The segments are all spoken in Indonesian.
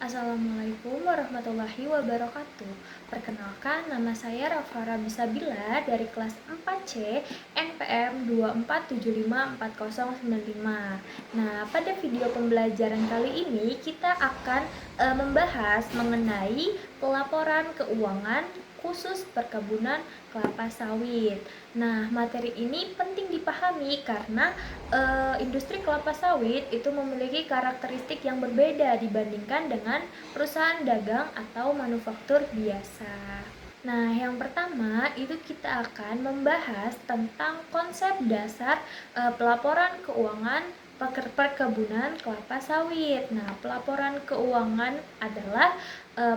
Assalamualaikum warahmatullahi wabarakatuh. Perkenalkan, nama saya Rafara Bisabila dari kelas 4C NPM 2475409. Nah, pada video pembelajaran kali ini kita akan membahas mengenai pelaporan keuangan khusus perkebunan kelapa sawit. Nah, materi ini penting dipahami karena industri kelapa sawit itu memiliki karakteristik yang berbeda dibandingkan dengan perusahaan dagang atau manufaktur biasa. Nah, yang pertama itu kita akan membahas tentang konsep dasar pelaporan keuangan perkebunan kelapa sawit. Nah, pelaporan keuangan adalah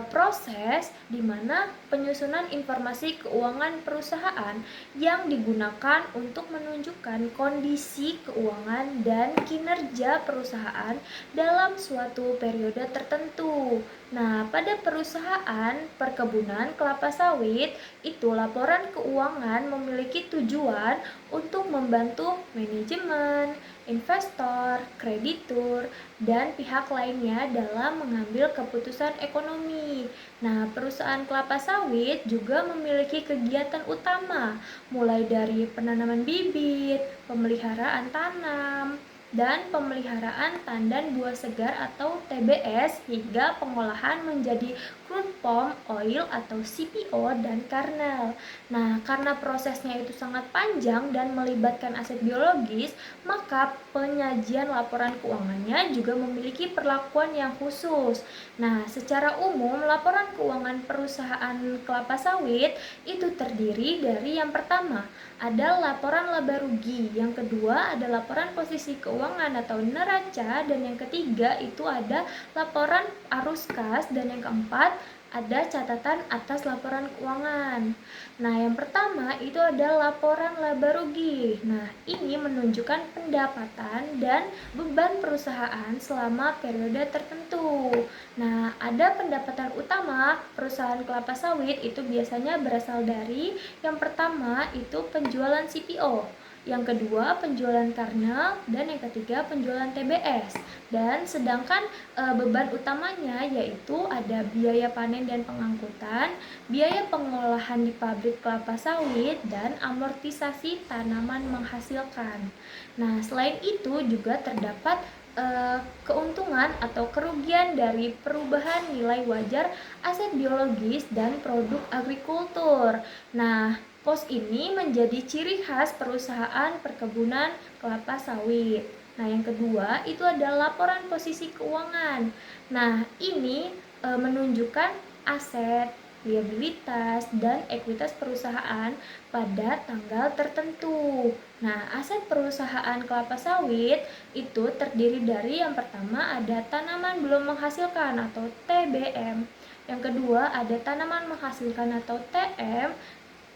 proses di mana penyusunan informasi keuangan perusahaan yang digunakan untuk menunjukkan kondisi keuangan dan kinerja perusahaan dalam suatu periode tertentu. Nah, pada perusahaan perkebunan kelapa sawit, itu laporan keuangan memiliki tujuan untuk membantu manajemen, investor, kreditur, dan pihak lainnya dalam mengambil keputusan ekonomi. Nah, perusahaan kelapa sawit juga memiliki kegiatan utama, mulai dari penanaman bibit, pemeliharaan tanam, dan pemeliharaan tandan buah segar atau TBS hingga pengolahan menjadi crude palm oil atau CPO dan kernel. Nah, karena prosesnya itu sangat panjang dan melibatkan aset biologis, maka penyajian laporan keuangannya juga memiliki perlakuan yang khusus. Nah, secara umum laporan keuangan perusahaan kelapa sawit itu terdiri dari yang pertama, ada laporan laba rugi, yang kedua ada laporan posisi keuangan atau neraca, dan yang ketiga itu ada laporan arus kas, dan yang keempat ada catatan atas laporan keuangan. Nah, yang pertama itu ada laporan laba rugi. Nah, ini menunjukkan pendapatan dan beban perusahaan selama periode tertentu. Nah, ada pendapatan utama perusahaan kelapa sawit itu biasanya berasal dari yang pertama itu penjualan CPO, yang kedua penjualan kernel, dan yang ketiga penjualan TBS. Dan sedangkan beban utamanya yaitu ada biaya panen dan pengangkutan, biaya pengolahan di pabrik kelapa sawit, dan amortisasi tanaman menghasilkan. Nah, selain itu juga terdapat keuntungan atau kerugian dari perubahan nilai wajar aset biologis dan produk agrikultur. Nah, pos ini menjadi ciri khas perusahaan perkebunan kelapa sawit. Nah, yang kedua itu adalah laporan posisi keuangan. Nah, ini menunjukkan aset, liabilitas, dan ekuitas perusahaan pada tanggal tertentu. Nah, aset perusahaan kelapa sawit itu terdiri dari yang pertama ada tanaman belum menghasilkan atau TBM, yang kedua ada tanaman menghasilkan atau TM,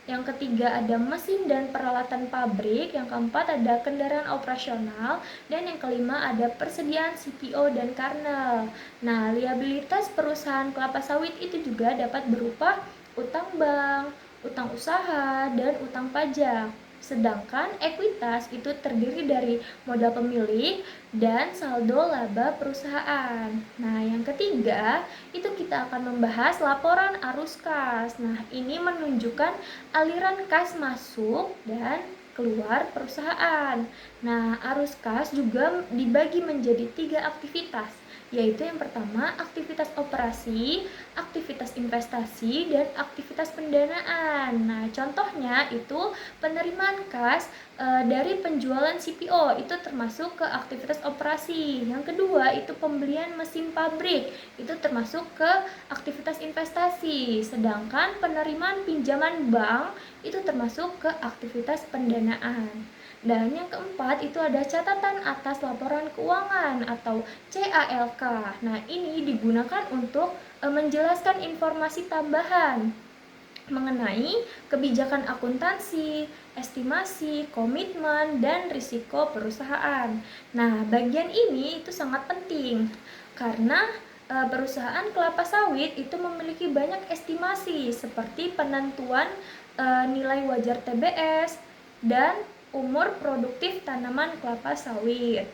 yang ketiga ada mesin dan peralatan pabrik, yang keempat ada kendaraan operasional, dan yang kelima ada persediaan CPO dan kernel. Nah, liabilitas perusahaan kelapa sawit itu juga dapat berupa utang bank, utang usaha, dan utang pajak. Sedangkan ekuitas itu terdiri dari modal pemilik dan saldo laba perusahaan. Nah, yang ketiga itu kita akan membahas laporan arus kas. Nah, ini menunjukkan aliran kas masuk dan keluar perusahaan. Nah, arus kas juga dibagi menjadi 3 aktivitas, yaitu yang pertama aktivitas operasi, aktivitas investasi, dan aktivitas pendanaan. Nah, contohnya itu penerimaan kas dari penjualan CPO itu termasuk ke aktivitas operasi. Yang kedua itu pembelian mesin pabrik itu termasuk ke aktivitas investasi. Sedangkan penerimaan pinjaman bank itu termasuk ke aktivitas pendanaan. Dan yang keempat itu ada catatan atas laporan keuangan atau CALK. Nah, ini digunakan untuk menjelaskan informasi tambahan mengenai kebijakan akuntansi, estimasi, komitmen, dan risiko perusahaan. Nah, bagian ini itu sangat penting karena perusahaan kelapa sawit itu memiliki banyak estimasi seperti penentuan nilai wajar TBS dan umur produktif tanaman kelapa sawit.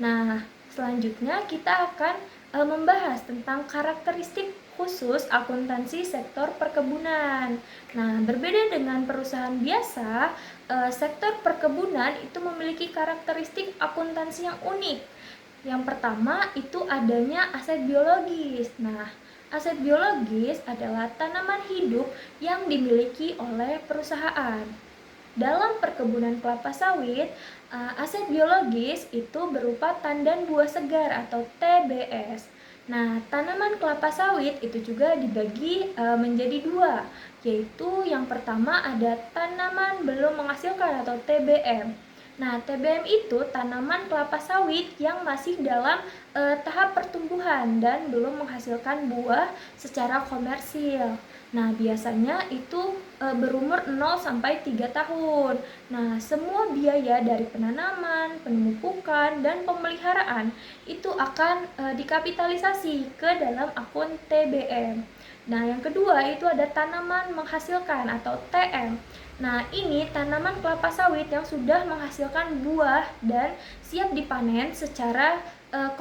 Nah, selanjutnya kita akan membahas tentang karakteristik khusus akuntansi sektor perkebunan. Nah, berbeda dengan perusahaan biasa, sektor perkebunan itu memiliki karakteristik akuntansi yang unik. Yang pertama itu adanya aset biologis. Nah, aset biologis adalah tanaman hidup yang dimiliki oleh perusahaan. Dalam perkebunan kelapa sawit, aset biologis itu berupa tandan buah segar atau TBS. Nah, tanaman kelapa sawit itu juga dibagi menjadi dua, yaitu yang pertama ada tanaman belum menghasilkan atau TBM. Nah, TBM itu tanaman kelapa sawit yang masih dalam tahap pertumbuhan dan belum menghasilkan buah secara komersil. Nah, biasanya itu berumur 0 sampai 3 tahun. Nah, semua biaya dari penanaman, pemupukan, dan pemeliharaan itu akan dikapitalisasi ke dalam akun TBM. Nah, yang kedua itu ada tanaman menghasilkan atau TM. Nah, ini tanaman kelapa sawit yang sudah menghasilkan buah dan siap dipanen secara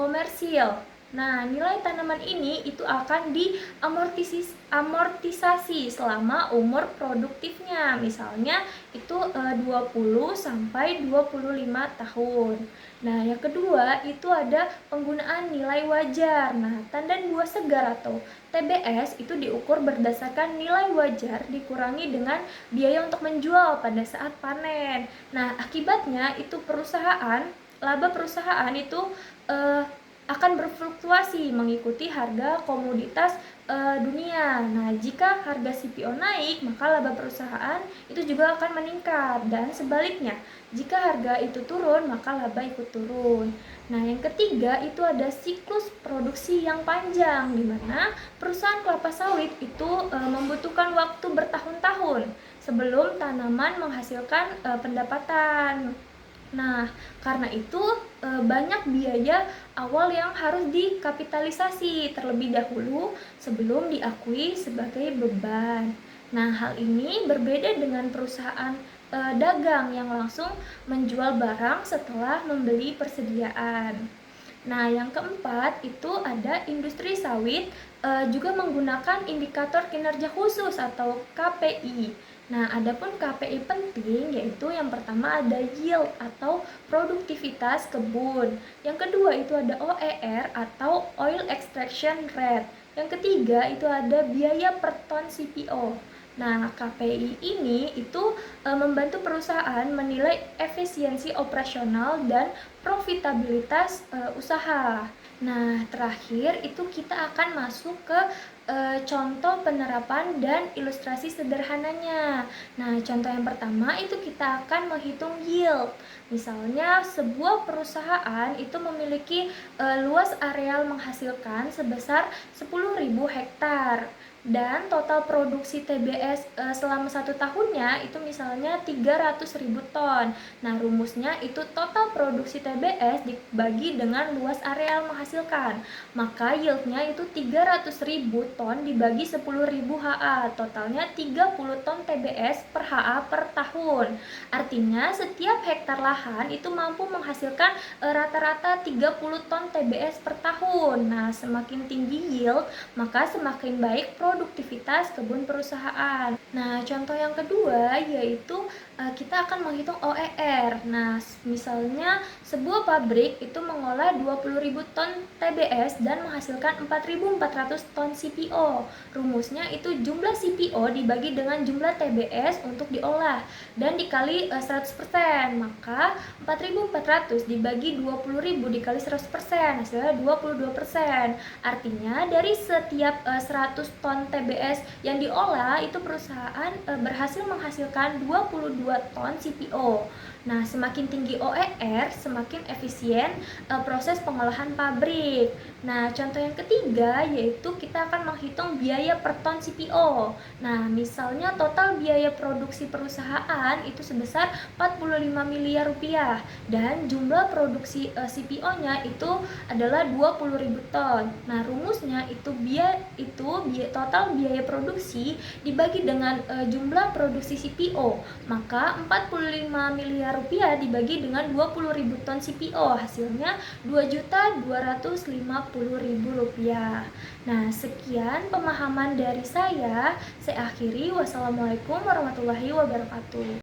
komersil. Nah, nilai tanaman ini itu akan diamortisasi selama umur produktifnya. Misalnya itu 20 sampai 25 tahun. Nah, yang kedua itu ada penggunaan nilai wajar. Nah, tandan buah segar atau TBS itu diukur berdasarkan nilai wajar dikurangi dengan biaya untuk menjual pada saat panen. Nah, akibatnya itu laba perusahaan itu akan berfluktuasi mengikuti harga komoditas dunia. Nah, jika harga CPO naik, maka laba perusahaan itu juga akan meningkat, dan sebaliknya, jika harga itu turun, maka laba ikut turun. Nah, yang ketiga itu ada siklus produksi yang panjang, di mana perusahaan kelapa sawit itu membutuhkan waktu bertahun-tahun sebelum tanaman menghasilkan pendapatan. Nah, karena itu banyak biaya awal yang harus dikapitalisasi terlebih dahulu sebelum diakui sebagai beban. Nah, hal ini berbeda dengan perusahaan dagang yang langsung menjual barang setelah membeli persediaan. Nah, yang keempat itu ada industri sawit juga menggunakan indikator kinerja khusus atau KPI. Nah, adapun KPI penting yaitu yang pertama ada yield atau produktivitas kebun. Yang kedua itu ada OER atau oil extraction rate. Yang ketiga itu ada biaya per ton CPO. Nah, KPI ini itu membantu perusahaan menilai efisiensi operasional dan profitabilitas usaha. Nah, terakhir itu kita akan masuk ke contoh penerapan dan ilustrasi sederhananya. Nah, contoh yang pertama itu kita akan menghitung yield. Misalnya, sebuah perusahaan itu memiliki luas areal menghasilkan sebesar 10.000 hektar. Dan total produksi TBS selama 1 tahunnya itu misalnya 300.000 ton. Nah, rumusnya itu total produksi TBS dibagi dengan luas areal menghasilkan. Maka yieldnya itu 300.000 ton dibagi 10.000 HA. Totalnya 30 ton TBS per HA per tahun. Artinya setiap hektar lahan itu mampu menghasilkan rata-rata 30 ton TBS per tahun. Nah, semakin tinggi yield, maka semakin baik produktivitas kebun perusahaan. Nah, contoh yang kedua yaitu kita akan menghitung OER. Nah, misalnya sebuah pabrik itu mengolah 20.000 ton TBS dan menghasilkan 4.400 ton CPO. Rumusnya itu jumlah CPO dibagi dengan jumlah TBS untuk diolah dan dikali 100%. Maka 4.400 dibagi 20.000 dikali 100%, hasilnya 22%. Artinya dari setiap 100 ton TBS yang diolah itu perusahaan berhasil menghasilkan 22 ton CPO. Nah, semakin tinggi OER, semakin efisien proses pengolahan pabrik. Nah, contoh yang ketiga yaitu kita akan menghitung biaya per ton CPO. Nah, misalnya total biaya produksi perusahaan itu sebesar 45 miliar rupiah dan jumlah produksi CPO-nya itu adalah 20.000 ton. Nah, rumusnya itu total biaya produksi dibagi dengan jumlah produksi CPO. Maka 45 miliar miliar rupiah dibagi dengan 20.000 ton CPO, hasilnya 2.250.000 rupiah. Nah, sekian pemahaman dari saya. Saya akhiri. Wassalamualaikum warahmatullahi wabarakatuh.